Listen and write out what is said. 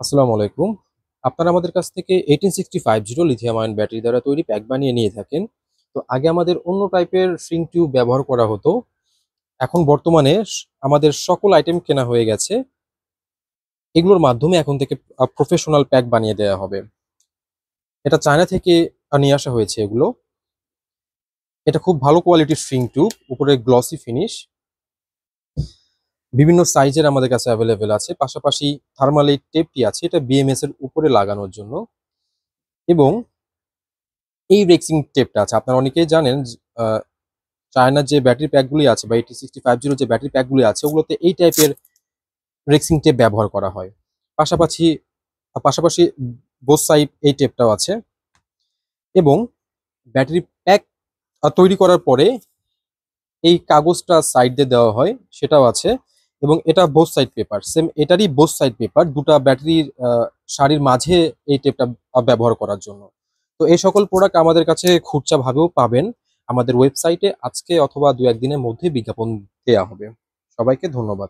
আসসালামু আলাইকুম। আপনারা আমাদের কাছ থেকে 18650 লিথিয়াম আয়ন ব্যাটারি দ্বারা তৈরি প্যাক বানিয়ে নিয়ে থাকেন। তো আগে আমাদের অন্য টাইপের শ্রিঙ্ক টিউব ব্যবহার করা হতো। এখন বর্তমানে আমাদের সকল আইটেম কেনা হয়ে গেছে। এগুলোর মাধ্যমে এখন থেকে প্রফেশনাল প্যাক বানিয়ে দেয়া হবে। এটা চায়না থেকে নিয়ে আসা হয়েছে এগুলো। এটা খুব ভালো কোয়ালিটির শ্রিঙ্ক টিউব, উপরে গ্লসি ফিনিশ। বিভিন্ন সাইজের আমাদের কাছে অ্যাভেলেবেল আছে। পাশাপাশি থার্মাল এই টেপটি আছে, এটা বিএমএস এর উপরে লাগানোর জন্য। এবং এই রেক্সিং টেপটা আছে। আপনারা অনেকেই জানেন চায়নার যে ব্যাটারি প্যাকগুলি আছে বা 8650 যে ব্যাটারি প্যাকগুলি আছে ওগুলোতে এই টাইপের রেক্সিং টেপ ব্যবহার করা হয়। পাশাপাশি পাশাপাশি বোথ সাইড এই টেপটাও আছে। এবং ব্যাটারি প্যাক তৈরি করার পরে এই কাগজটা সাইড দিয়ে দেওয়া হয়, সেটাও আছে। এবং এটা বোথ সাইড পেপার, সেম এটারই বোথ সাইড পেপার, দুটা ব্যাটারির সারির মাঝে এই টেপটা ব্যবহার করার জন্য। তো এই সকল প্রোডাক্ট আমাদের কাছে খুচরা ভাবেও পাবেন। আমাদের ওয়েবসাইটে আজকে অথবা দু একদিনের মধ্যে বিজ্ঞাপন দেওয়া হবে। সবাইকে ধন্যবাদ।